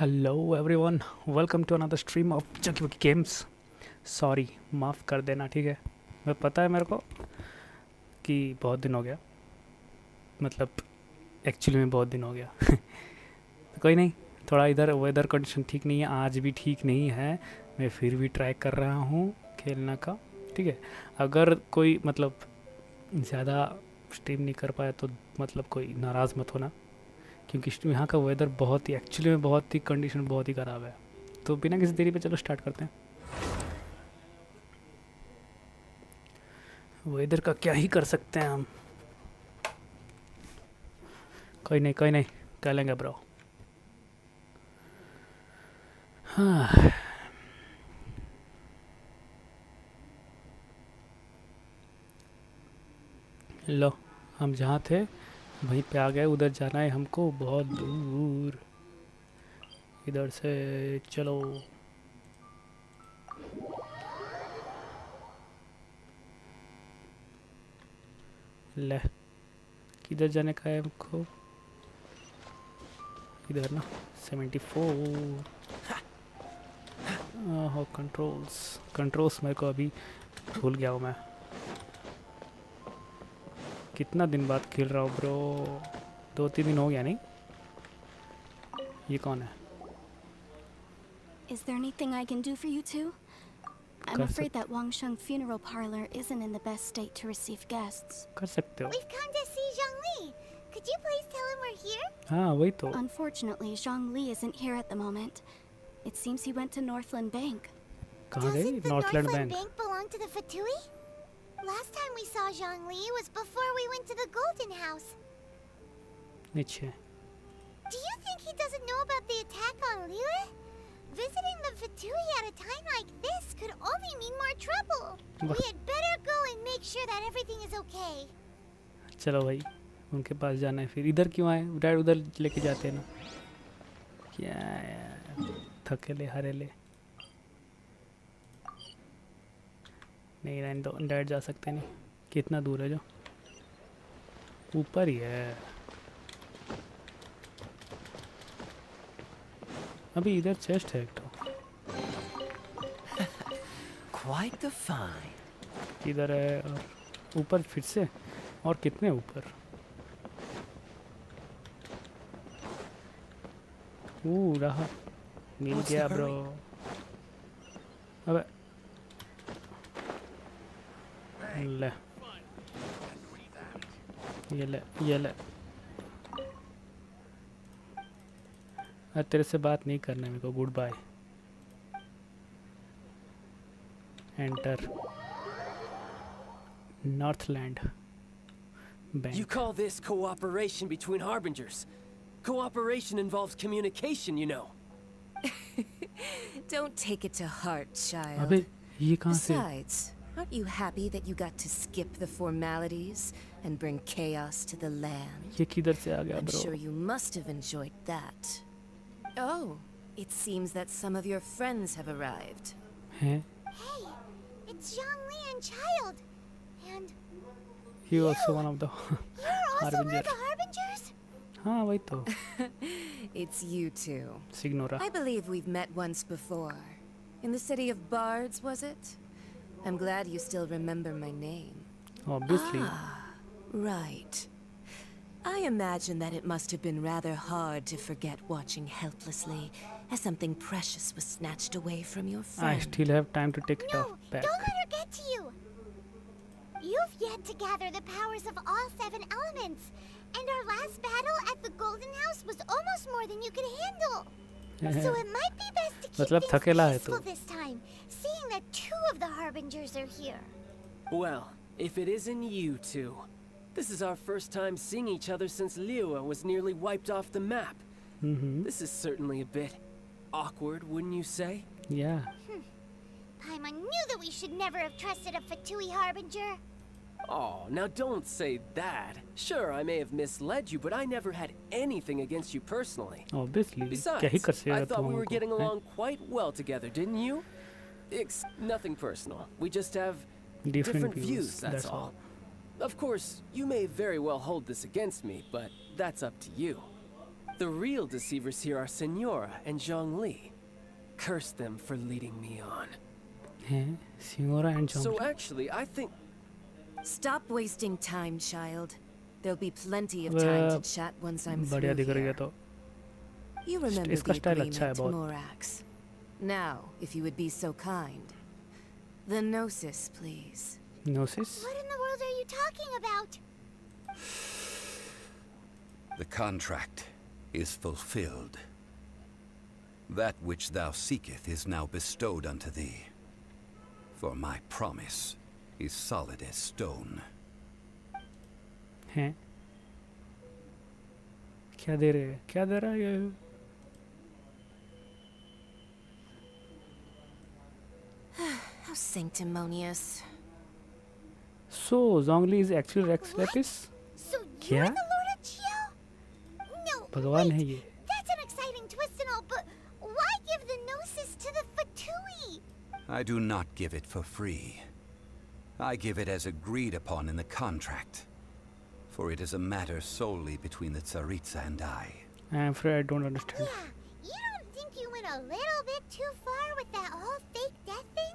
Hello everyone, welcome to another stream of जोकीबुकी games. Sorry, माफ़ कर देना, ठीक है। मैं पता है मेरे को कि बहुत दिन हो गया, मतलब एक्चुअली में बहुत दिन हो गया। तो कोई नहीं, थोड़ा इधर वेदर कंडीशन ठीक नहीं है, आज भी ठीक नहीं है। मैं फिर भी ट्राई कर रहा हूँ खेलने का, ठीक है। अगर कोई मतलब ज़्यादा स्ट्रीम नहीं कर पाया तो मतलब कोई नाराज़ मत होना, क्योंकि यहाँ का वेदर बहुत ही एक्चुअली में बहुत ही कंडीशन बहुत ही ख़राब है। तो बिना किसी देरी पे चलो स्टार्ट करते हैं। वेदर का क्या ही कर सकते हैं हम। कोई नहीं कर लेंगे ब्रो। हाँ, लो, हम जहाँ थे वहीं पे आ गए। उधर जाना है हमको, बहुत दूर। इधर से चलो। ले, किधर जाने का है हमको? इधर ना, 74। हो कंट्रोल्स मेरे को अभी भूल गया हूँ मैं। कितना दिन बाद खेल रहा हूँ ब्रो, 2-3 दिन हो गया नहीं। ये कौन है? Is there anything I can do for you two? I'm afraid that Wangsheng funeral parlor isn't in the best state to receive guests. कर सकते हो। We've come to see Zhongli. Could you please tell him we're here? हाँ वही तो। Unfortunately, Zhongli isn't here at the moment. It seems he went to Northland Bank. कहाँ गई? Doesn't the Northland Northland bank. Bank belong to the Fatui? Last time we saw Zhongli was before we went to the Golden House. नीचे। Do you think he doesn't know about the attack on Liyue? Visiting the Fatui at a time like this could only mean more trouble. We had better go and make sure that everything is okay. चलो भाई, उनके पास जाना है। फिर इधर क्यों आए? Dad उधर लेके जाते हैं ना। क्या यार, थकेले हरेले। नहीं रहने दो, डैड जा सकते नहीं। कितना दूर है? जो ऊपर ही है। अभी इधर चेस्ट है एक तो। Quite the find. इधर है और ऊपर फिर से। और कितने ऊपर? रहा, मिल गया ब्रो। अबे ले, ये ले। तेरे से बात नहीं करना मेरे को। Goodbye. Enter northland You bank. call this cooperation between harbingers? Cooperation involves communication, you know. Don't take it to heart, child. अबे ये कहाँ से? Besides, aren't you happy that you got to skip the formalities and bring chaos to the land? ये किधर से आ गया I'm bro? sure you must have enjoyed that. Oh, it seems that some of your friends have arrived. हैं? Hey, it's Zhongli and Child. And He also one of the you're also one harbinger. of the Harbingers? हाँ वही तो। It's you two. Signora. I believe we've met once before. In the city of Bards, was it? I'm glad you still remember my name. Obviously. Right. I imagine that it must have been rather hard to forget watching helplessly as something precious was snatched away from your I friend. still have time to take it No, off back. don't let her get to you. You've yet to gather the powers of all 7 elements. And our last battle at the Golden House was almost more than you could handle. So it might be best to keep मतलब things थकेला है peaceful तू। this time, seeing that 2 of the Harbingers are here. Well, if it isn't you two. This is our first time seeing each other since Liyue was nearly wiped off the map. This is certainly a bit awkward, wouldn't you say? Yeah. Paimon knew that we should never have trusted a Fatui Harbinger. Oh, now don't say that. Sure, I may have misled you, but I never had anything against you personally. Obviously. क्या ही Besides, कर सकता I तू thought we were हमको, getting हैं? along quite well together, didn't you? It's nothing personal. We just have Different views, views, that's all. Of course, you may very well hold this against me, but that's up to you. The real deceivers here are Senora and Zhongli. Curse them for leading me on. Signora and John. So actually, I think... Stop wasting time, child. There'll be plenty of time to chat once I'm through बढ़िया दिख रही है here. तो. You remember इसका the style अच्छा है agreement, बहुत. Morax. Now, if you would be so kind. The Gnosis, please. Gnosis. What in the world are you talking about? The contract is fulfilled. That which thou seeketh is now bestowed unto thee. For my promise is solid as stone. हैं? क्या दे रहे हैं? क्या दे रहा है ये? How sanctimonious. So Zhongli is actually Rex What? Lapis? So क्या? you're the Lord of Chiao? No, भगवान है wait. ये. That's an exciting twist and all, but why give the Gnosis to the Fatui? I do not give it for free. I give it as agreed upon in the contract. For it is a matter solely between the Tsaritsa and I. I'm afraid I don't understand. Yeah, you don't think you went a little bit too far with that whole fake death thing?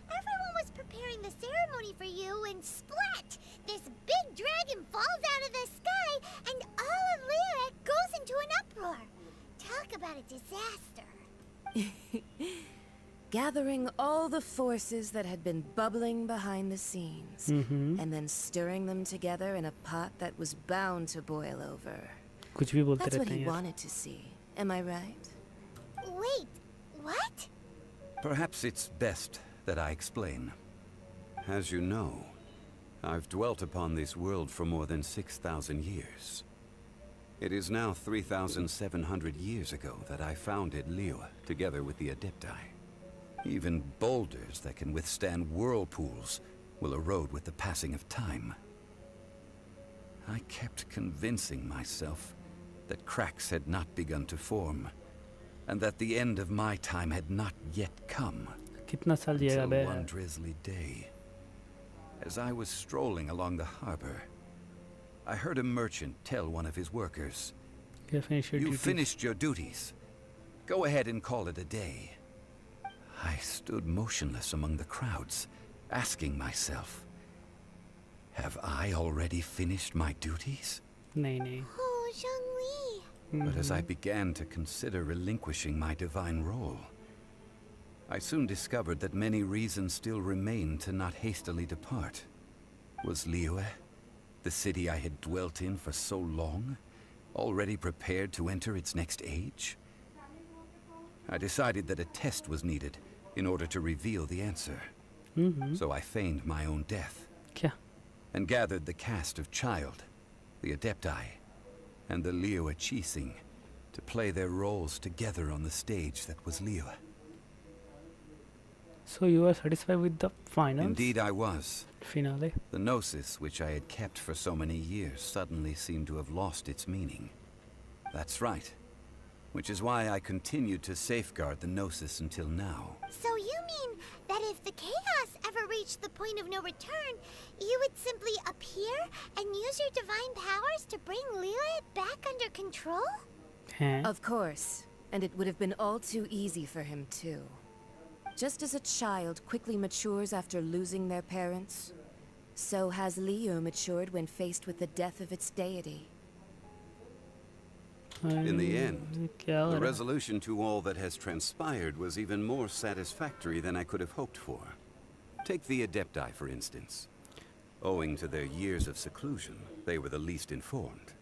Everyone was preparing the ceremony for you and splat! This big dragon falls out of the sky and all of Lyric goes into an uproar. Talk about a disaster. Gathering all the forces that had been bubbling behind the scenes, and then stirring them together in a pot that was bound to boil over. कुछ भी बोलते That's what रहते हैं he यार. wanted to see. Am I right? Wait, what? Perhaps it's best that I explain. As you know, I've dwelt upon this world for more than 6,000 years. It is now 3,700 years ago that I founded Liyue together with the Adepti. Even boulders that can withstand whirlpools will erode with the passing of time. I kept convincing myself that cracks had not begun to form, and that the end of my time had not yet come. कितना साल जिएगा Until bay? one drizzly day, as I was strolling along the harbor, I heard a merchant tell one of his workers, क्या finish your "You duties? finished your duties. Go ahead and call it a day." I stood motionless among the crowds, asking myself, have I already finished my duties? नहीं नहीं. Oh, Zhongli. But as I began to consider relinquishing my divine role, I soon discovered that many reasons still remained to not hastily depart. Was Liyue, the city I had dwelt in for so long, already prepared to enter its next age? I decided that a test was needed in order to reveal the answer. So I feigned my own death क्या? and gathered the cast of Child, the Adepti, and the Liyue Chising to play their roles together on the stage that was Liyue. So you are satisfied with the finals? Indeed I was. Finale. The Gnosis, which I had kept for so many years, suddenly seemed to have lost its meaning. That's right. Which is why I continued to safeguard the Gnosis until now. So you mean that if the chaos ever reached the point of no return, you would simply appear and use your divine powers to bring Liyue back under control? हैं? Of course. And it would have been all too easy for him, too. Just as a child quickly matures after losing their parents, so has Liyue matured when faced with the death of its deity. In the end, क्या हो the रहा है? resolution to all that has transpired was even more satisfactory than I could have hoped for. Take the Adepti, for instance. Owing to their years of seclusion, they were the least informed.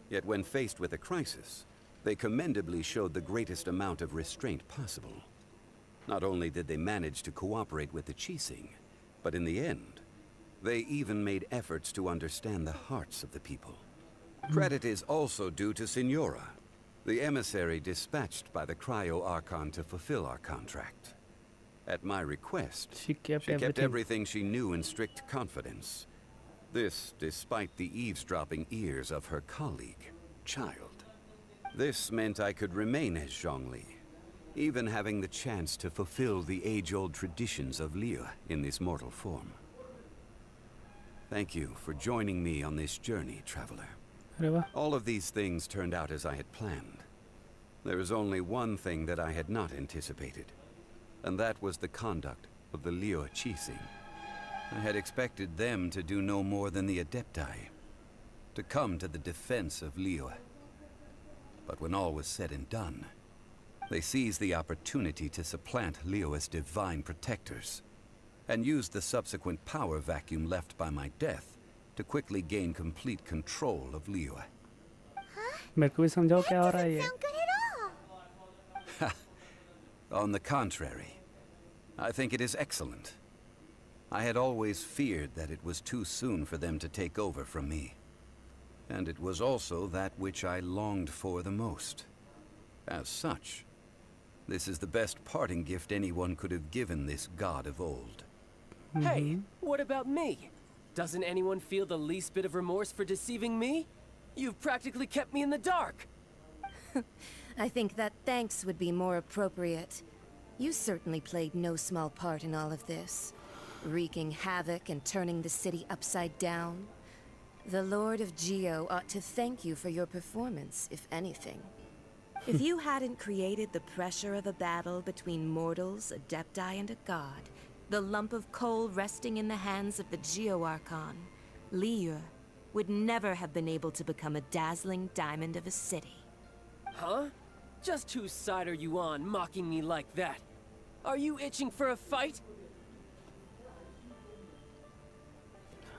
Yet when faced with a crisis, they commendably showed the greatest amount of restraint possible. Not only did they manage to cooperate with the Chising, but in the end, they even made efforts to understand the hearts of the people. Credit is also due to Senora, the emissary dispatched by the Cryo-Archon to fulfill our contract. At my request, She kept she kept everything. everything she knew in strict confidence. This despite the eavesdropping ears of her colleague, Child. This meant I could remain as Zhongli, even having the chance to fulfill the age-old traditions of Liyue in this mortal form. Thank you for joining me on this journey, traveler. अरे वाह. All of these things turned out as I had planned. There was only one thing that I had not anticipated, and that was the conduct of the Liu Qixing. I had expected them to do no more than the Adepti, to come to the defense of Liu. But when all was said and done, they seized the opportunity to supplant Liu as divine protectors, and used the subsequent power vacuum left by my death to quickly gain complete control of Liu. मेरे को भी समझाओ क्या हो रहा है ये. Sound good at all. On the contrary, I think it is excellent. I had always feared that it was too soon for them to take over from me. And it was also that which I longed for the most. As such, this is the best parting gift anyone could have given this god of old. Hey, what about me? Doesn't anyone feel the least bit of remorse for deceiving me? You've practically kept me in the dark. I think that thanks would be more appropriate. You certainly played no small part in all of this, wreaking havoc and turning the city upside down. The Lord of Geo ought to thank you for your performance, if anything. If you hadn't created the pressure of a battle between mortals, adepti, and a god, the lump of coal resting in the hands of the Geo Archon, Liu, would never have been able to become a dazzling diamond of a city. Huh? Just whose side are you on, mocking me like that? Are you itching for a fight?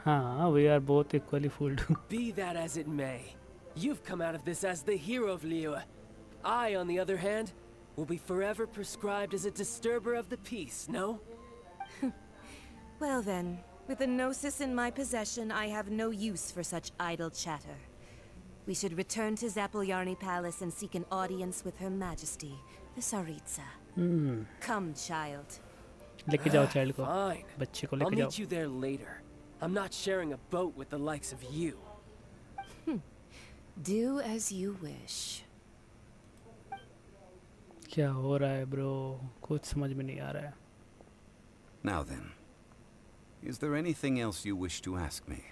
हाँ, we are both equally fooled. Be that as it may, you've come out of this as the hero of Liu. I, on the other hand, will be forever prescribed as a disturber of the peace, no? Well then, with the Gnosis in my possession, I have no use for such idle chatter. We should return to Zapolyarny Palace and seek an audience with Her Majesty, the Tsaritsa. Come, child. लेके जाओ child को. Fine. बच्चे को I'll लेके meet जाओ. you there later. I'm not sharing a boat with the likes of you. Do as you wish. क्या हो रहा है bro? कुछ समझ में नहीं आ रहा है. Now then, is there anything else you wish to ask me?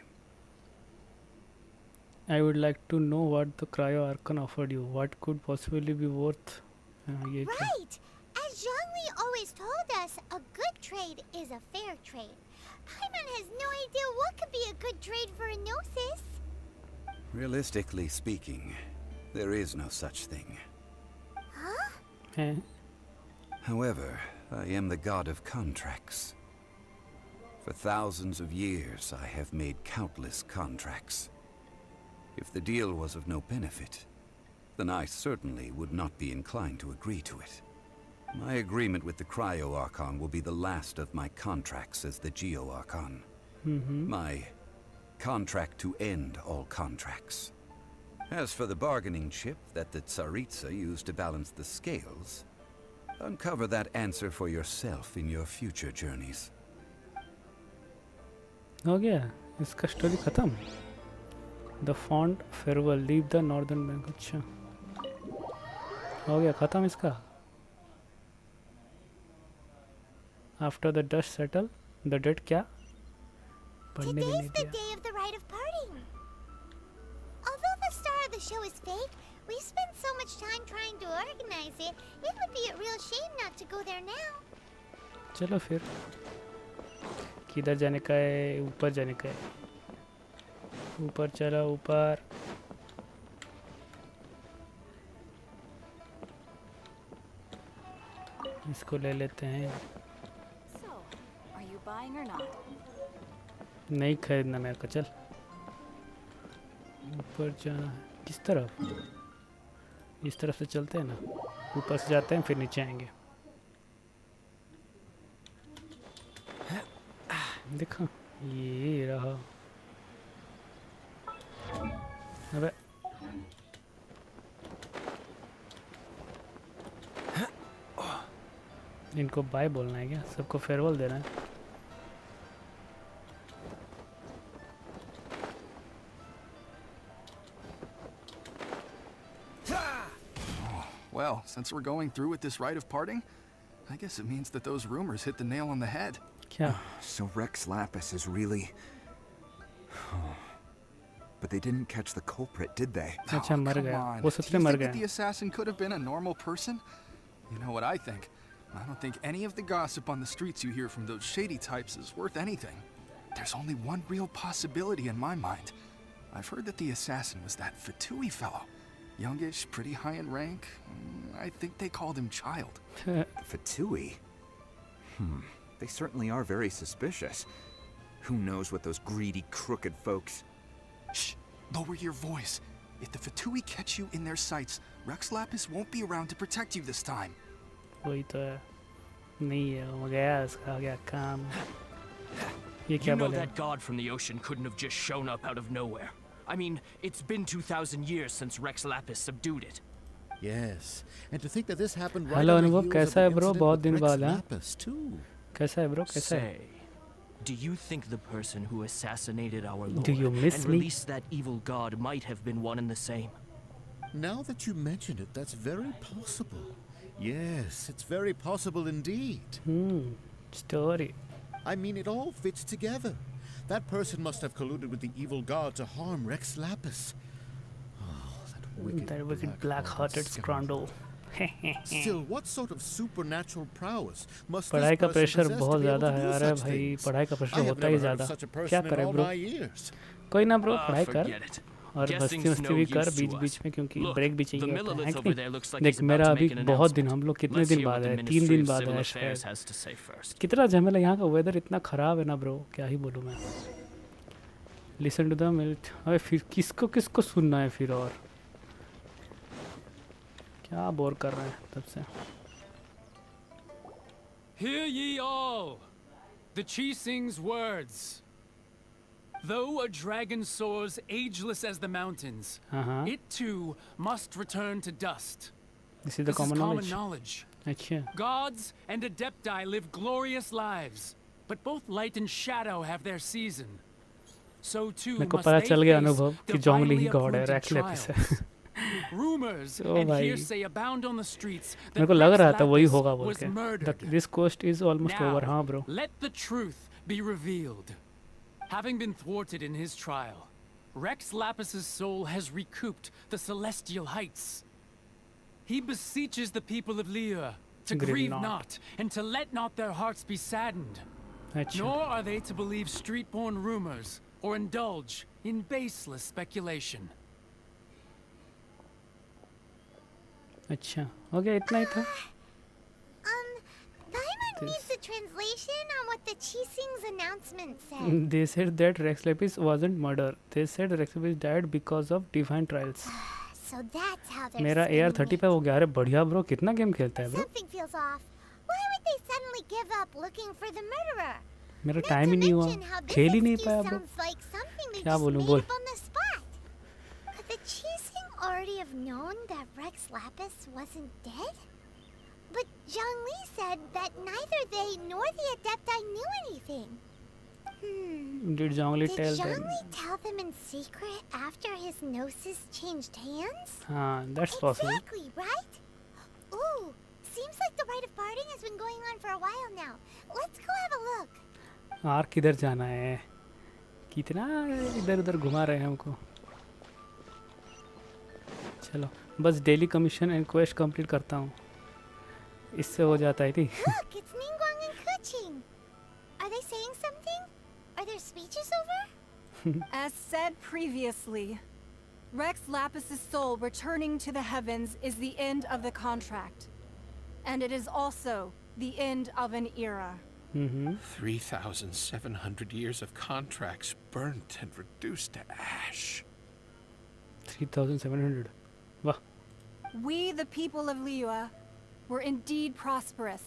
I would like to know what the Cryo Archon offered you. What could possibly be worth? ये क्या? Right! As Zhongli always told us, a good trade is a fair trade. Paimon has no idea what could be a good trade for a Gnosis. Realistically speaking, there is no such thing. Huh? हैं? However, I am the god of contracts. For thousands of years, I have made countless contracts. If the deal was of no benefit, then I certainly would not be inclined to agree to it. My agreement with the Cryo Archon will be the last of my contracts as the Geo Archon. My contract to end all contracts. As for the bargaining chip that the Tsaritsa used to balance the scales, uncover that answer for yourself in your future journeys. हो गया इसका story खत्म. The font farewell, leave the northern bank. अच्छा हो गया खत्म इसका. After the dust settle, the dead क्या? पढ़ने भी नहीं Today's the दिया. day of the rite of parting. Although the star of the show is fake, we spent so much time trying to organize it, it would be a real shame not to go there now. चलो फिर किधर जाने का है? ऊपर जाने का है. ऊपर चला ऊपर. इसको ले लेते हैं. So, are you buying or not? नहीं खरीदना मेरे को. चल ऊपर जाना है. किस तरफ? इस तरफ से चलते हैं ना. ऊपर से जाते हैं फिर नीचे आएंगे. देखो ये रहा. अबे इनको बाय बोलना है क्या? सबको फेयरवेल देना है. Well, since we're going through with this rite of parting, I guess it means that those rumors hit the nail on the head. क्या? So Rex Lapis is really... But they didn't catch the culprit, did they? अच्छा मर Come गया on. वो Do such you में मर think that the गया assassin could have been a normal person? You know what I think? I don't think any of the gossip on the streets you hear from those shady types is worth anything. There's only one real possibility in my mind. I've heard that the assassin was that Fatui fellow. Youngish, pretty high in rank. I think they called him Child. Fatui? They certainly are very suspicious. Who knows what those greedy, crooked folks... Shh! Lower your voice. If the Fatui catch you in their sights, Rex Lapis won't be around to protect you this time. वही तो है नहीं है हो गया इसका हो गया काम ये क्या You know बोले that god from the ocean couldn't have just shown up out of nowhere. I mean, it's been 2,000 years since Rex Lapis subdued it. Yes, and to think that this happened right hello on the अनुभव heels of कैसा the है bro incident बहुत with दिन Rex बाद है Lapis, too. कैसा है bro कैसा है Say, do you think the person who assassinated our Lord Do you miss and me? released that evil god might have been one and the same? Now that you mention it, that's very possible. Yes, it's very possible indeed. story I mean, it all fits together. That person must have colluded with the evil god to harm Rex Lapis. Oh, that wicked black-hearted scoundrel Still, what sort of supernatural prowess must पढ़ाई this का person pressure possess to बहुत be able ज़्यादा to है do अरे such भाई things? पढ़ाई का I pressure have होता ही never heard ज़्यादा of such a क्या person in करे all ब्रो my years. कोई ना ब्रो पढ़ाई कर Forget it. और मस्ती Guessing's मस्ती no भी कर use to बीच us. बीच में क्योंकि Look, ब्रेक भी the चाहिए होता है Millilith कि over नहीं there looks like देख he's about मेरा to अभी make an बहुत दिन announcement. हम लोग कितने Let's दिन hear बाद what the है 3 Ministry दिन of बाद Civil है Affairs शायद has to say first. कितना झमेला यहाँ का वेदर इतना ख़राब है ना ब्रो क्या ही बोलूँ मैं लिसन टू द मिल्ट अबे फिर किसको किसको सुनना है फिर और क्या बोर कर रहे हैं तब से Hear ye all, the Chising's words. Though a dragon soars ageless as the mountains, it too must return to dust. This is the common knowledge. अच्छा Gods and adepti live glorious lives, but both light and shadow have their season. So too मेरे को must पता they चल गया face अनुभव कि divinely जोंगली ही God है appointed racks lapis है trials. Rumors Oh and भाई hearsay abound on the streets मेरे that को लग Rex रहा था वही Lapis होगा बोल was के murdered. This coast is almost over हाँ bro Now, let the truth be revealed. Having been thwarted in his trial, Rex Lapis's soul has recouped the celestial heights. He beseeches the people of Liyue to grieve not and to let not their hearts be saddened. अच्छा Nor are they to believe street-born rumors or indulge in baseless speculation. अच्छा हो गया इतना ही था Paimon needs a translation on what the Chising's announcement said. They said that Rex Lapis wasn't murder. They said Rex Lapis died because of divine trials. So that's how they're मेरा spinning AR-35 हो गया अरे बढ़िया bro कितना game खेलता है it. Bro Something feels off. Why would they suddenly give up looking for the murderer? मेरा Not time to ही नहीं हुआ mention how this खेल ही नहीं excuse पाया bro sounds like something they क्या just बोलूं made बोल up on the spot. Could the Chising already have known that Rex Lapis wasn't dead? But Zhongli said that neither they nor the Adepti knew anything. Did Zhongli Did tell them? Zhongli tell them in secret after his gnosis changed hands? हाँ that's possible. Exactly, right? Ooh, seems like the rite of parting has been going on for a while now. Let's go have a look. आर किधर जाना है कितना इधर उधर घुमा रहे हैं हमको चलो बस daily commission and quest complete करता हूँ इससे हो जाता है ठीक Look, it's Ningguang and Kuching. Are they saying something? Are their speeches over? As said previously, Rex Lapis's soul returning to the heavens is the end of the contract. And it is also the end of an era. 3,700 years of contracts burnt and reduced to ash. 3,700 वाह We, the people of Liyue, were indeed prosperous.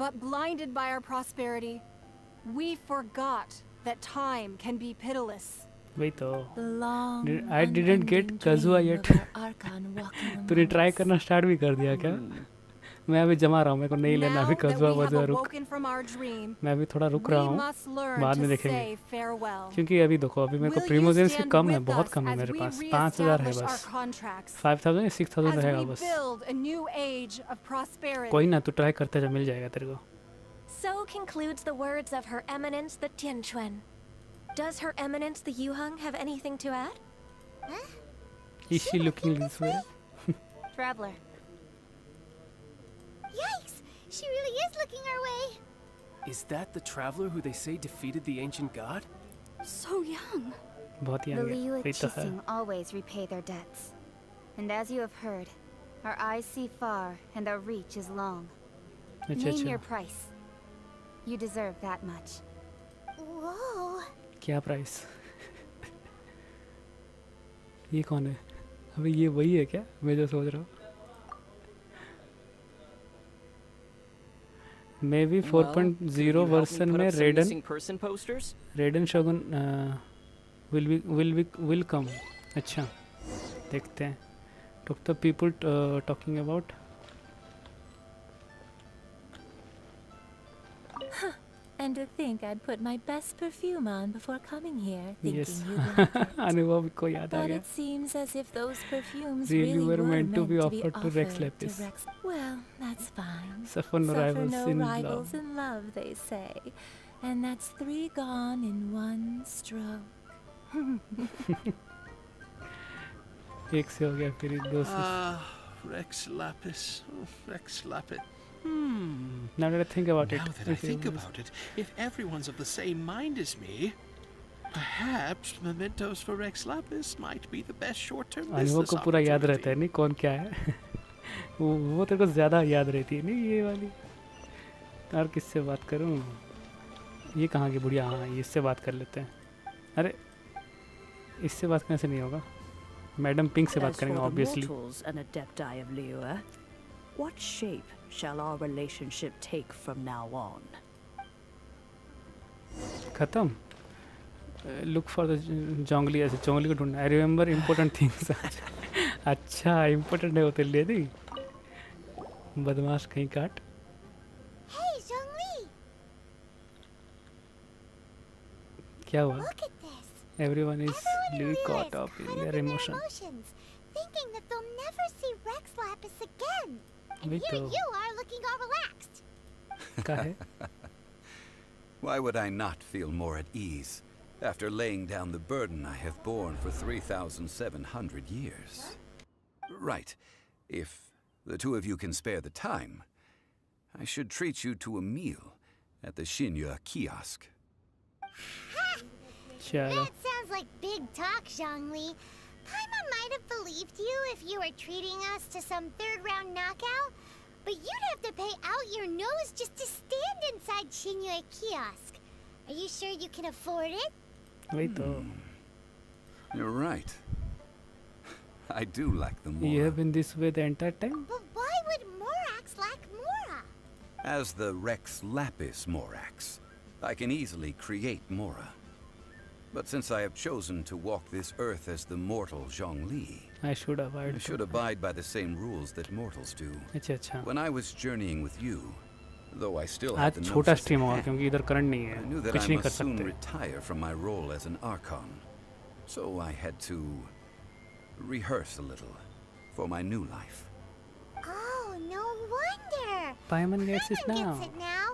But blinded by our prosperity, we forgot that time can be pitiless. वही तो I didn't get Kazuha yet तूने try करना start भी कर दिया क्या मैं अभी जमा रहा हूँ मेरे को नहीं लेना अभी कज़ुआ वज़ुआ रुक मैं अभी थोड़ा रुक रहा हूँ बाद में देखेंगे क्योंकि अभी देखो अभी मेरे को प्रीमोजेंस की कम है बहुत कम है मेरे पास 5,000 है बस 5,000 या 6,000 रहेगा बस कोई ना तू ट्राई करते जा मिल जाएगा तेरे को So concludes the words of Her Eminence the Tianquan. Does Her Eminence the Yuhung have anything to add? Huh? Is she looking this way? Traveler. Yikes! She really is looking our way. Is that the traveler who they say defeated the ancient god? So young. बहुत The young है Liyue वही तो है Qixing always repay their debts. And as you have heard, our eyes see far and our reach is long. अच्छा Name your अच्छा price. You deserve that much. Whoa. क्या price ये कौन है अबे ये वही है क्या मैं जो सोच रहा हूँ मे बी 4.0 वर्जन में रेडन शोगुन विल कम अच्छा देखते हैं talk the people talking about And to think I'd put my best perfume on before coming here, thinking Yes. you'd like it. अनुभव को याद आ But गया it seems as if those perfumes Really really were were meant to be offered to Rex offered Lapis. to Rex. Well, that's fine. Suffer no rivals no in rivals love. in love, they say. And that's 3 gone in 1 stroke. एक से हो गया फिर दो से Rex Lapis. Oh, Rex Lapis. Now that I think about Now it that I think about it, if everyone's of the same mind as me, perhaps mementos for Rex Lapis might be the best short-term अनुभव business को पूरा याद रहता है opportunity. नहीं कौन क्या है वो तेरे को ज़्यादा याद रहती है नहीं ये वाली और किससे बात करूं ये कहाँ की बुढ़िया हाँ इससे बात कर लेते हैं अरे इससे बात करने से नहीं होगा मैडम पिंक से बात करेंगे obviously What shape shall our relationship take from now on? खत्म लुक फॉर द जोंगली ऐसे जोंगली को ढूंढना आई रिमेंबर इम्पोर्टेंट थिंग्स अच्छा इम्पोर्टेंट है वो तेरे लिए दी बदमाश कहीं काट Hey, Zhongli! क्या हुआ Look at this. Everyone is Everyone in caught Liyue up is in caught their up in emotion their emotions, thinking that they'll never see Rex Lapis again. And वही here तो you are looking all relaxed. क्या है Why would I not feel more at ease after laying down the burden I have borne for 3,700 years? Right. If the two of you can spare the time, I should treat you to a meal at the Shinya kiosk. चलो That sounds like big talk, Zhongli. Paimon might have believed you if you were treating us to some third-round knockout, but you'd have to pay out your nose just to stand inside Shinya kiosk. Are you sure you can afford it? वही तो You're right. I do like the you Mora. have been this way the entire time But why would Morax lack Mora? As the Rex Lapis Morax, I can easily create Mora. But since I have chosen to walk this earth as the mortal Zhongli, I should avoid I should abide by the same rules that mortals do. अच्छा अच्छा When I was journeying with you, though I still had आज the छोटा gnosis stream in होगा hand, क्योंकि इधर current नहीं I knew है that कुछ I नहीं कर must soon सकते retire from my role as an Archon. So I had to rehearse a little for my new life. Oh, no wonder. Paimon gets it Paimon now. gets it now.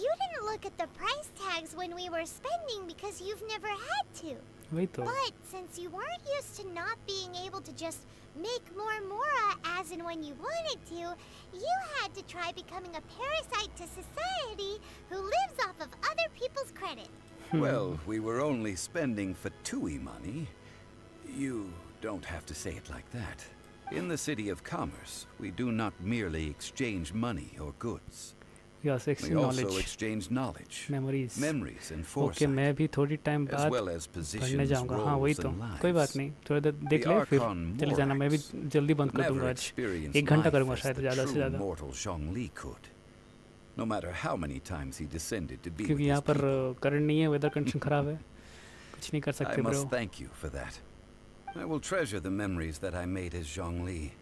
You didn't look at the price tags when we were spending because you've never had to. वही तो But since you weren't used to not being able to just make more Mora as and when you wanted to, you had to try becoming a parasite to society who lives off of other people's credit. Well, we were only spending Fatui money. You don't have to say it like that. In the City of Commerce, we do not merely exchange money or goods. you also We exchange also knowledge exchange knowledge, memories memories and okay foresight, मैं भी थोड़ी time as बाद well as पढ़ने positions, जाऊंगा हाँ वही roles तो and कोई बात lives. नहीं थोड़ा देर देख The ले फिर Archon चले जाना मैं भी जल्दी बंद कर never दूंगा आज experienced 1 घंटा life करूंगा as शायद the ज़्यादा से true ज़्यादा mortal Zhongli could, no matter how many times he descended to be with क्योंकि his यहाँ पर people. करंट नहीं है वेदर कंडीशन खराब है कुछ नहीं कर I सकते bro must thank you for that. I will treasure the memories that I made as Zhongli,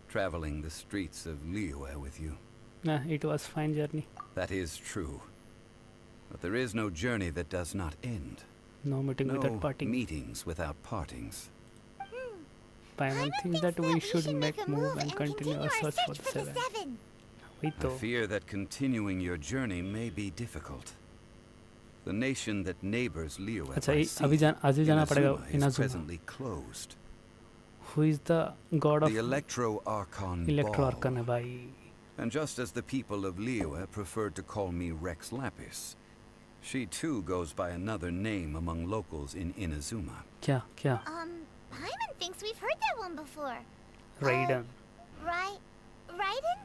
traveling the streets of Liyue with you. nah it was fine journey That is true. But there is no journey that does not end. no meeting No without parting meetings without partings. Paimon thinks that we should make move and continue our search for the seven वही I तो fear that continuing your journey may be difficult. The nation that neighbors Liyue अच्छा by अभी sea, आज ही जाना पड़ेगा Inazuma, is Inazuma. presently closed. Who is the god of The Electro-Archon Electro-Archon Ball. है भाई. And just as the people of Liyue preferred to call me Rex Lapis, she too goes by another name among locals in Inazuma. क्या क्या? Paimon thinks we've heard that one before. Raiden. Raiden?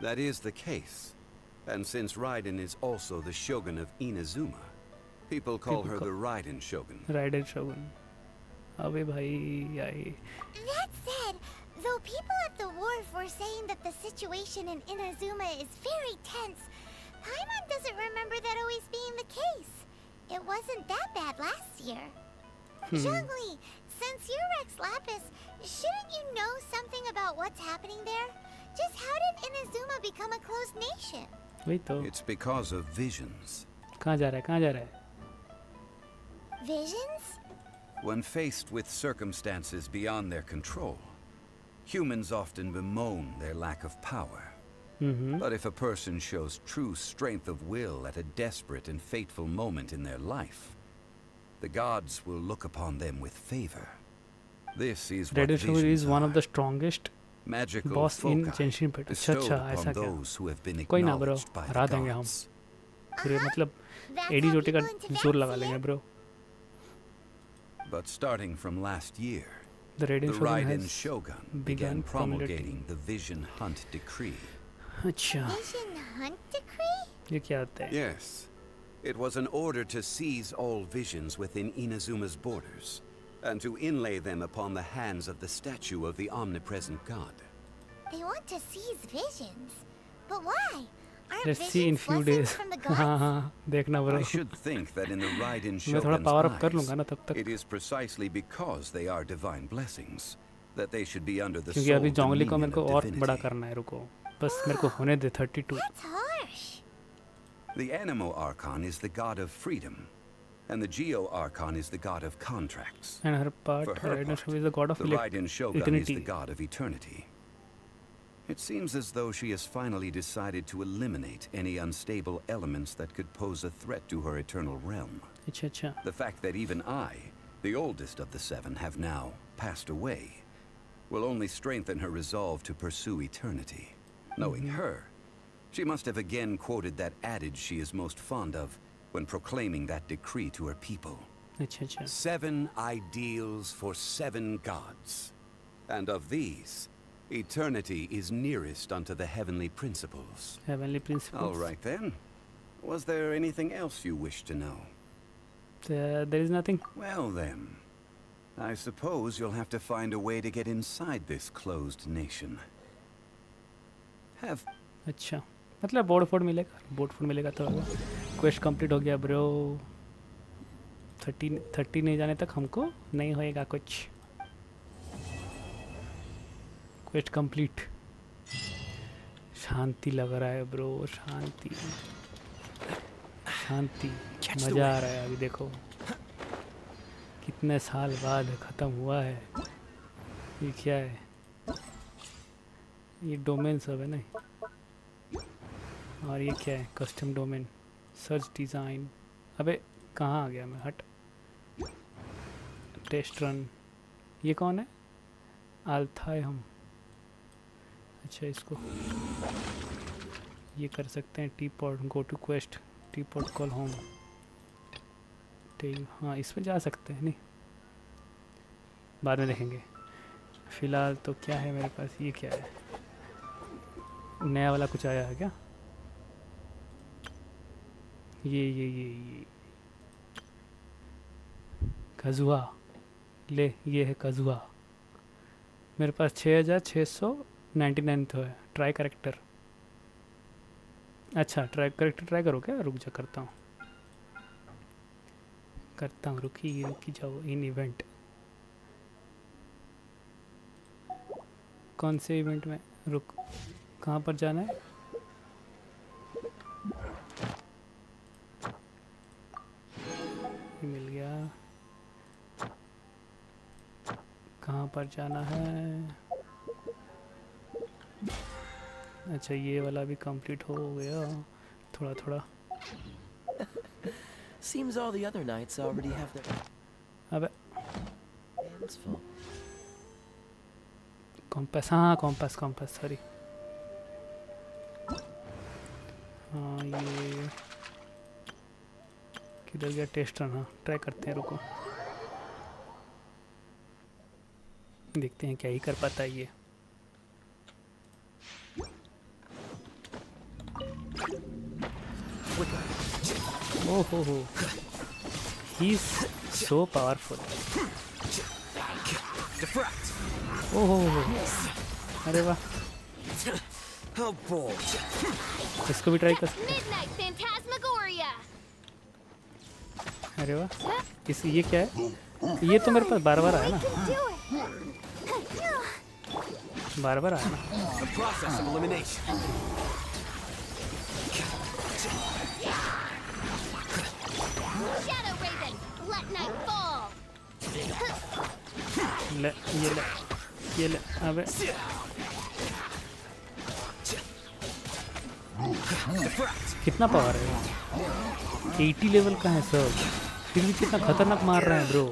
That is the case. And since Raiden is also the shogun of Inazuma, people call her the Raiden Shogun. Raiden Shogun. अबे भाई आई. That said, though people at the wharf were saying that the situation in Inazuma is very tense, Paimon doesn't remember that always being the case. It wasn't that bad last year. Zhongli, since you're Rex Lapis, shouldn't you know something about what's happening there? Just how did Inazuma become a closed nation? वही तो. It's because of visions. कहाँ जा रहा है? कहाँ जा रहा है? Visions? When faced with circumstances beyond their control, humans often bemoan their lack of power. But if a person shows true strength of will at a desperate and fateful moment in their life, the gods will look upon them with favor. This is what Raiden Shogun visions is one of are. the strongest Magical boss in foci Genshin Impact. अच्छा bestowed अच्छा upon ऐसा क्या? those who have been कोई ना bro, acknowledged by हरा the देंगे हम. gods. पूरे मतलब एडी जोटी का जोर लगा लेंगे bro. But starting from last year, The Raiden Shogun Raiden has Shogun begun began promulgating. promulgating the Vision Hunt Decree. अच्छा. Vision Hunt Decree? ये क्या होता है? Yes. It was an order to seize all visions within Inazuma's borders, and to inlay them upon the hands of the statue of the omnipresent god. They want to seize visions. But why? Aren't Let's see in visions few blessings days. from the हाँ gods? हाँ देखना bro. I should think that in the Raiden मैं थोड़ा Shogun's power up कर लूँगा ना तब eyes, तक. it is precisely because they are divine blessings that they should be under the क्योंकि sole अभी जोंगली को मेरे dominion को of और बड़ा divinity. करना है. रुको बस मेरे को होने दे 32. That's harsh. The Anemo Archon is the god of freedom, and the Geo Archon is the god of contracts. And her part, For her Raiden part, Shogun is the god of the Raiden Shogun is eternity. the god of eternity. It seems as though she has finally decided to eliminate any unstable elements that could pose a threat to her eternal realm. अच्छा अच्छा. The fact that even I, the oldest of the seven, have now passed away, will only strengthen her resolve to pursue eternity. Knowing her, she must have again quoted that adage she is most fond of when proclaiming that decree to her people. अच्छा अच्छा. 7 ideals for 7 gods. And of these, eternity is nearest unto the heavenly principles. Heavenly principles. All right then. Was there anything else you wish to know? There is nothing. Well then, I suppose you'll have to find a way to get inside this closed nation. Have अच्छा मतलब board Ford मिलेगा तो quest complete हो गया bro. 30 नहीं जाने तक हमको नहीं होएगा कुछ. Quest complete. शांति लग रहा है ब्रो. शांति मज़ा आ रहा है. अभी देखो कितने साल बाद ख़त्म हुआ है. ये क्या है? ये डोमेन सब है ना. और ये क्या है? Custom domain, search design. अबे कहाँ आ गया मैं? हट. Test run. ये कौन है? आल्था है हम. अच्छा इसको ये कर सकते हैं. Teapot go to quest. Teapot call home. हाँ इसमें जा सकते हैं. नहीं बाद में देखेंगे. फ़िलहाल तो क्या है मेरे पास? ये क्या है? नया वाला कुछ आया है क्या? ये कजुआ. ले ये है कजुआ. मेरे पास 6699 तो है. Try character. अच्छा ट्राई करेक्टर ट्राई करो क्या? रुक जा करता हूँ रुकी जाओ. इन इवेंट कौन से इवेंट में? रुक कहाँ पर जाना है? मिल गया. कहाँ पर जाना है? अच्छा ये वाला भी कंप्लीट हो गया. थोड़ा Seems all the other knights already have their अबे hands full. कॉम्पास, हाँ कॉम्पास कॉम्पास सॉरी। हाँ ये किधर गया टेस्ट रन? हाँ ट्राई करते हैं, रुको देखते हैं क्या ही कर पाता है ये। Oh ho, he's so powerful. Oh ho, अरे वाह, इसको भी ट्राई कर सकते हैं। Midnight Phantasmagoria. अरे वाह, इस ये क्या है? ये तो मेरे पास बार बार आया ना, बार बार आया ना। The process of elimination. Shadow Raven, let night fall. ले ये ले अबे कितना पावर है? 80 लेवल का है सर, फिर भी कितना खतरनाक मार रहा है bro.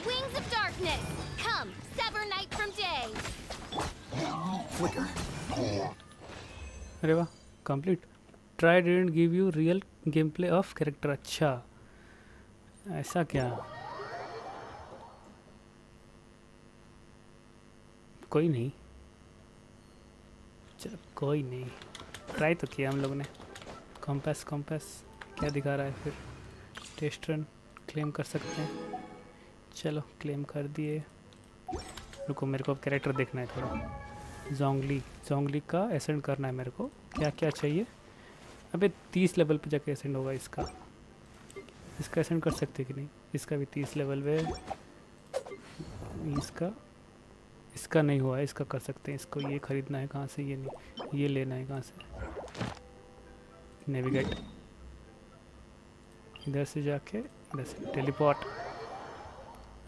Wings of darkness, come, sever night from day. अरे वाह, complete. Try didn't give you real game play of character. अच्छा ऐसा क्या? कोई नहीं, चलो कोई नहीं, ट्राई तो किया हम लोगों ने। कॉम्पास कॉम्पास क्या दिखा रहा है फिर? टेस्ट रन क्लेम कर सकते हैं, चलो क्लेम कर दिए। रुको मेरे को अब कैरेक्टर देखना है थोड़ा। जोंगली का एसेंड करना है मेरे को। क्या क्या चाहिए? अबे 30 लेवल पे जाके एसेंड होगा इसका। इसका एसेंड कर सकते कि नहीं? इसका भी 30 लेवल पे। इसका नहीं हुआ है, इसका कर सकते हैं। इसको ये खरीदना है कहाँ से? ये नहीं, ये लेना है कहाँ से? नेविगेट, इधर से जाके इधर से टेलीपोर्ट।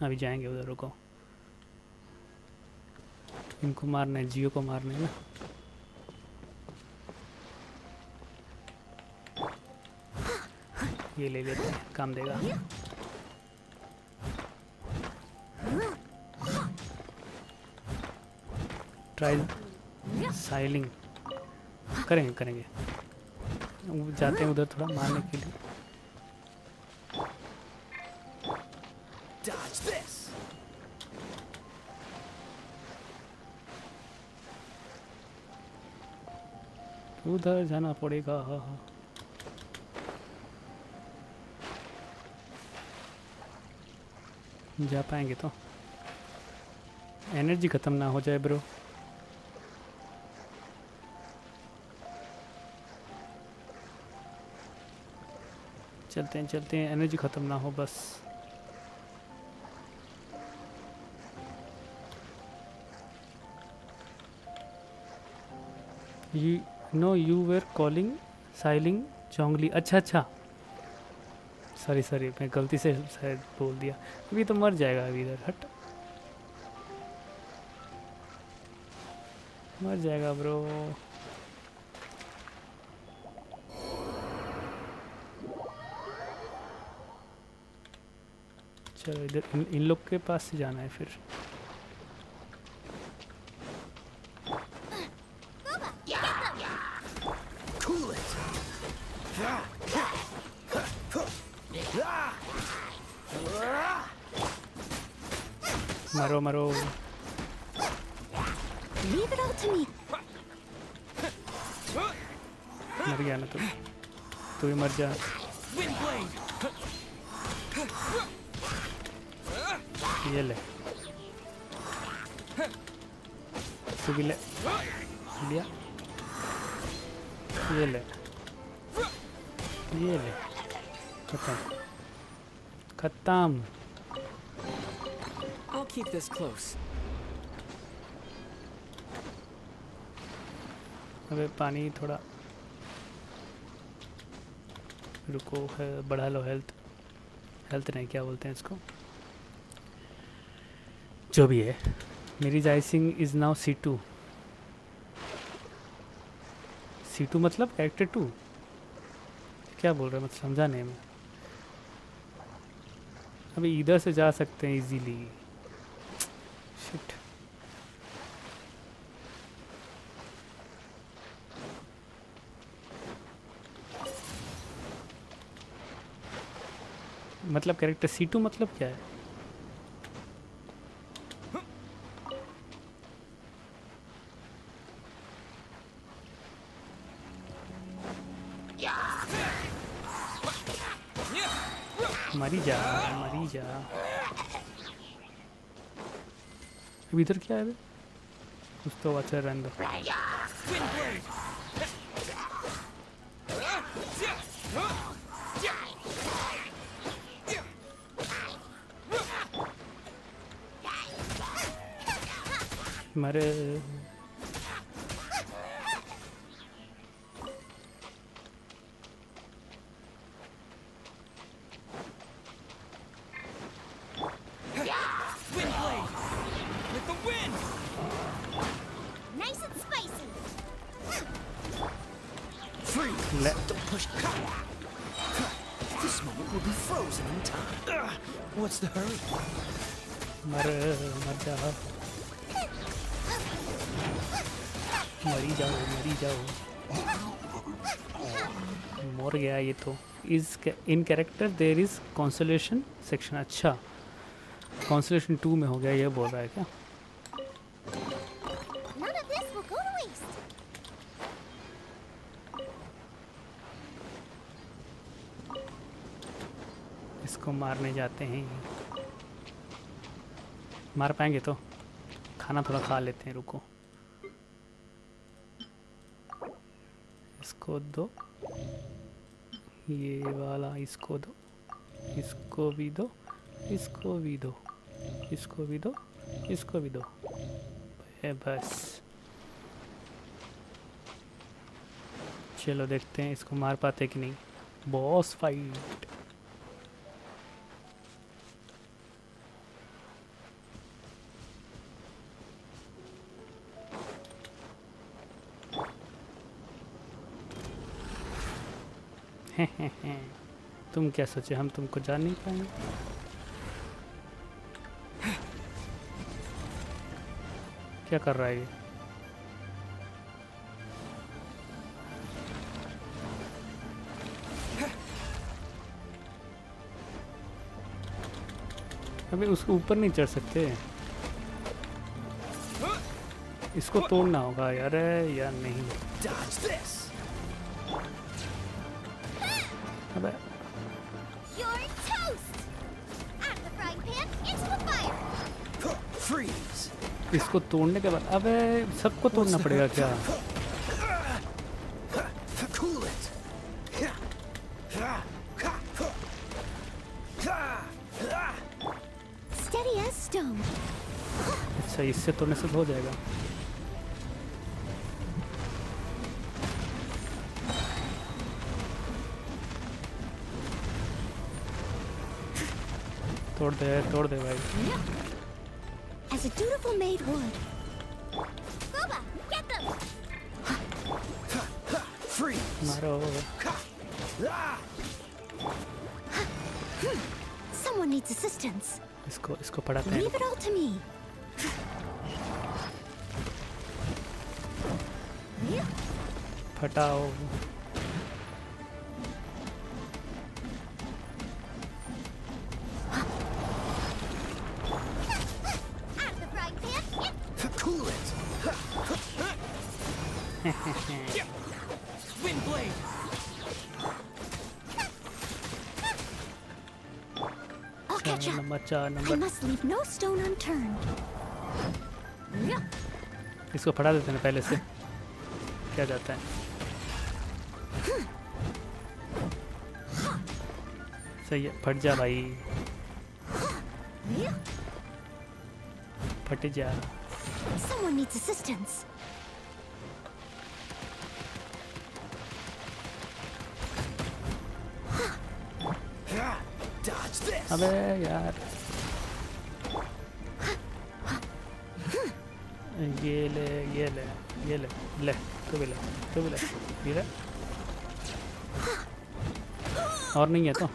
अभी जाएंगे उधर, रुको। इनको मारना है, जियो को मारना है ना। ये ले लेते हैं, काम देगा। ट्राई साइलिंग करेंगे जाते हैं उधर थोड़ा मारने के लिए। Dodge this. उधर जाना पड़ेगा। हाँ हाँ, जा पाएंगे तो। एनर्जी ख़त्म ना हो जाए ब्रो। चलते हैं, एनर्जी ख़त्म ना हो बस। यू वेर कॉलिंग साइलिंग जोंगली। अच्छा सॉरी मैं गलती से शायद बोल दिया। अभी तो मर जाएगा, अभी इधर हट, मर जाएगा ब्रो। चलो इधर इन लोग के पास से जाना है फिर। मरो Leave it all to me. मर गया ना तू भी मर जा। ये ले, तू भी ले लिया। ये ले खत्म। I'll keep this close. अबे पानी थोड़ा रुको, है बढ़ा लो। हेल्थ नहीं, क्या बोलते हैं इसको, जो भी है। मेरी जाइसिंग इज़ नाउ C2। C2 मतलब कैरेक्टर 2। क्या बोल रहे हैं, मतलब समझा नहीं मैं। अभी इधर से जा सकते हैं इजीली। शिट। मतलब कैरेक्टर C2 मतलब क्या है? मरी जा, मरी जा। अब इधर क्या है बे? कुछ तो अच्छा रहने दो। मरे। Nice and spicy. This moment will be frozen in time. What's the hurry? मर जा, मरी जाओ, मरी जाओ। मर गया ये तो। In character there is consolation section. अच्छा, कॉन्सोलेशन 2 में हो गया, ये बोल रहा है क्या? None of this will go to waste. इसको मारने जाते हैं। मार पाएंगे तो? खाना थोड़ा खा लेते हैं, रुको। इसको दो, ये वाला इसको दो, इसको भी दो, इसको भी दो, इसको भी दो, इसको भी दो। बस चलो देखते हैं इसको मार पाते कि नहीं। Boss fight. तुम क्या सोचे हम तुमको जान नहीं पाएंगे? क्या कर रहा है ये? अबे उसको ऊपर नहीं चढ़ सकते, इसको तोड़ना होगा यार, या नहीं? अबे You're toast. Out of the frying pan, into the fire. Freeze. इसको तोड़ने के बाद अबे सबको तोड़ना पड़ेगा क्या? Cool it. Steady as stone. अच्छा, इससे तोड़ने से हो जाएगा। तोड़ दे भाई। As a dutiful maid would. Booba, get them. Freeze. मारो। Someone needs assistance. इसको पढ़ाते हैं। Leave it all to me. फटाओ। Cool it. Wind blade. I'll catch up. Number 4 I number. must leave no stone unturned. इसको पढ़ा देते हैं पहले से, क्या जाता है। सही है, फट जा भाई, फट जा। Someone needs assistance. Dodge this. अबे यार, ये ले ये ले ये ले, ले तू भी ले, तू भी ले, ये ले। और नहीं है तो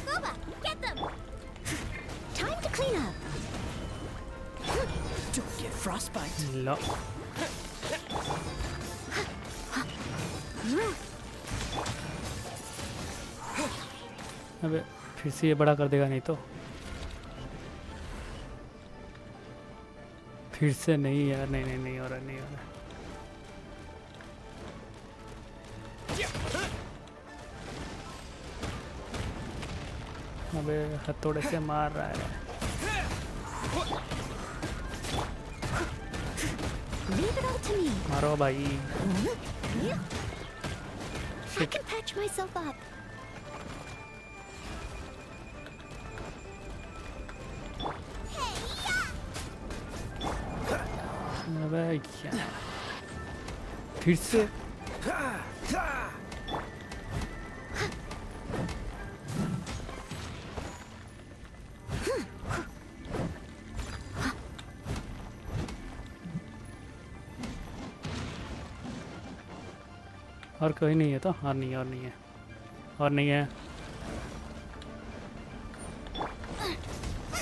Booba, get them! Time to clean up. Don't get frostbite. लो अबे फिर से ये बड़ा कर देगा नहीं तो फिर से नहीं यार नहीं नहीं नहीं हो रहा नहीं हो रहा अबे हथौड़े से मार रहा है Leave it all to me. मारो भाई I can patch myself up. अबे क्या फिर से और कोई नहीं है तो और नहीं है और नहीं है और नहीं है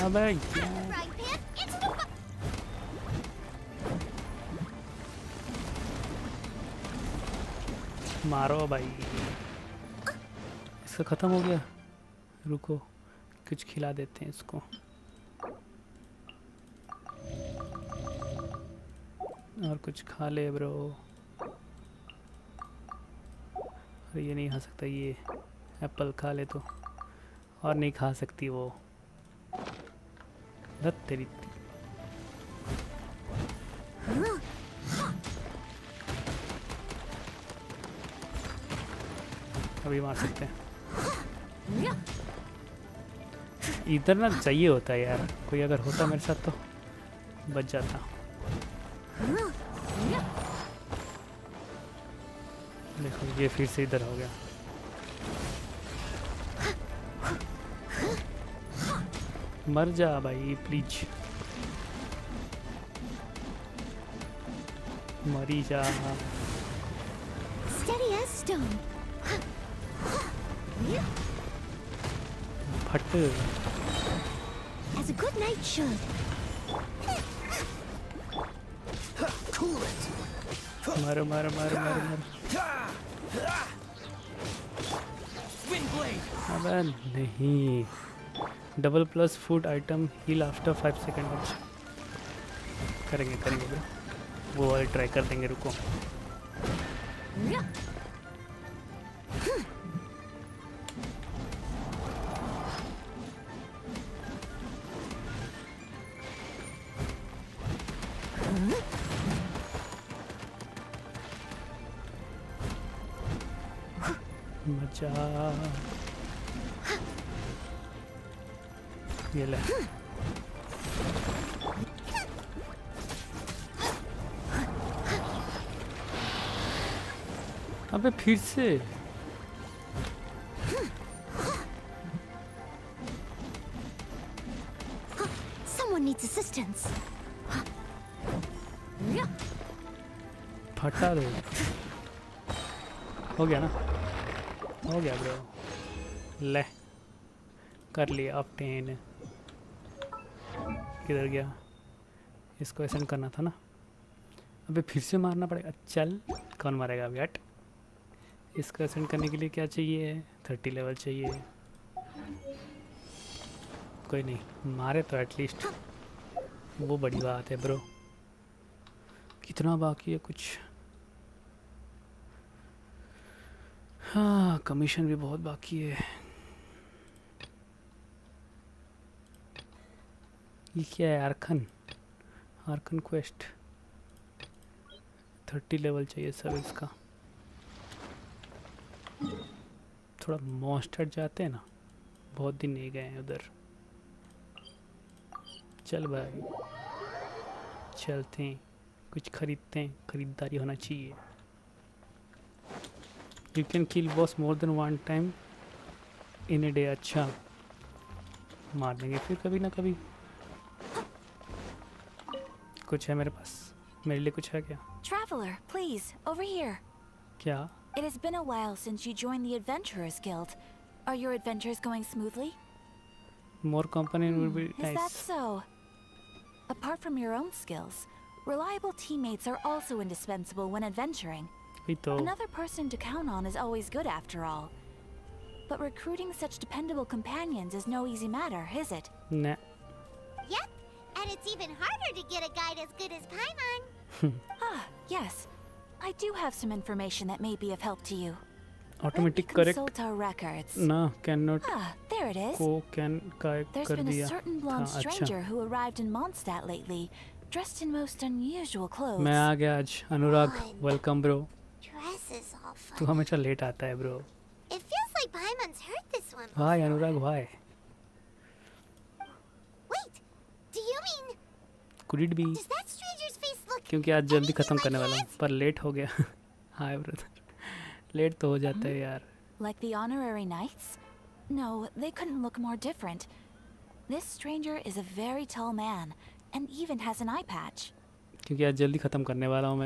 अबे क्या Frying pan into the मारो भाई इसका ख़त्म हो गया रुको कुछ खिला देते हैं इसको और कुछ खा ले ब्रो अरे ये नहीं खा सकता ये एप्पल खा ले तो और नहीं खा सकती वो धत तेरी अभी मार सकते हैं इधर ना चाहिए होता है यार कोई अगर होता मेरे साथ तो बच जाता देखो ये फिर से इधर हो गया मर जा भाई प्लीज मरी जा steady as stone. फट As a good knight should. Cool it. मारो मारो मारो मारो मारो Wind blade. अबे नहीं double plus food item heal after 5 second करेंगे करेंगे ब्रो वो वाले ट्राई कर देंगे रुको मजा ये ले अबे फिर से Someone needs assistance. फटा दो हो गया ना हो गया ब्रो ले कर लिया अब 10 किधर गया इसको ऐसा करना था ना अबे फिर से मारना पड़ेगा चल कौन मारेगा अभी हट इसको असेंड करने के लिए क्या चाहिए 30 लेवल चाहिए कोई नहीं मारे तो एटलीस्ट वो बड़ी बात है ब्रो कितना बाकी है कुछ हाँ कमीशन भी बहुत बाकी है ये क्या है आर्खन आर्खन क्वेस्ट 30 लेवल चाहिए सब इसका थोड़ा मॉन्स्टर जाते हैं ना बहुत दिन नहीं गए हैं उधर चल भाई चलते हैं कुछ खरीदते हैं खरीदारी होना चाहिए you can kill boss more than 1 time in a day अच्छा मार देंगे फिर कभी ना कभी कुछ है मेरे पास मेरे लिए कुछ है क्या Traveler, please, over here. क्या? It has been a while since you joined the Adventurers Guild. Are your adventures going smoothly? More company would be Is that nice. so? Apart from your own skills, reliable teammates are also indispensable when adventuring. वही तो. Another person to count on is always good after all. But recruiting such dependable companions is no easy matter, is it? Nah. Yep, and it's even harder to get a guide as good as Paimon. Yes. I do have some information that may be of help to you. Automatic Let me correct. consult our records. ना cannot. There it is. को can का There's कर been a दिया. certain हाँ, blonde अच्छा. stranger who arrived in Mondstadt lately, dressed in most unusual clothes. मैं आ गया आज. अनुराग, welcome bro. Dress is all fun. तू हमेशा लेट आता है bro. It feels like Paimon's heard this one. Why Anurag why? Wait, do you mean Could it be? does that stranger's face look क्योंकि आज जल्दी ख़त्म करने वाला हूँ पर लेट हो गया. Hi brother. लेट तो हो जाता है यार. Like the honorary knights? No, they couldn't look more different. This stranger is a very tall man, and even has an eye patch. क्योंकि आज जल्दी ख़त्म करने वाला हूँ मैं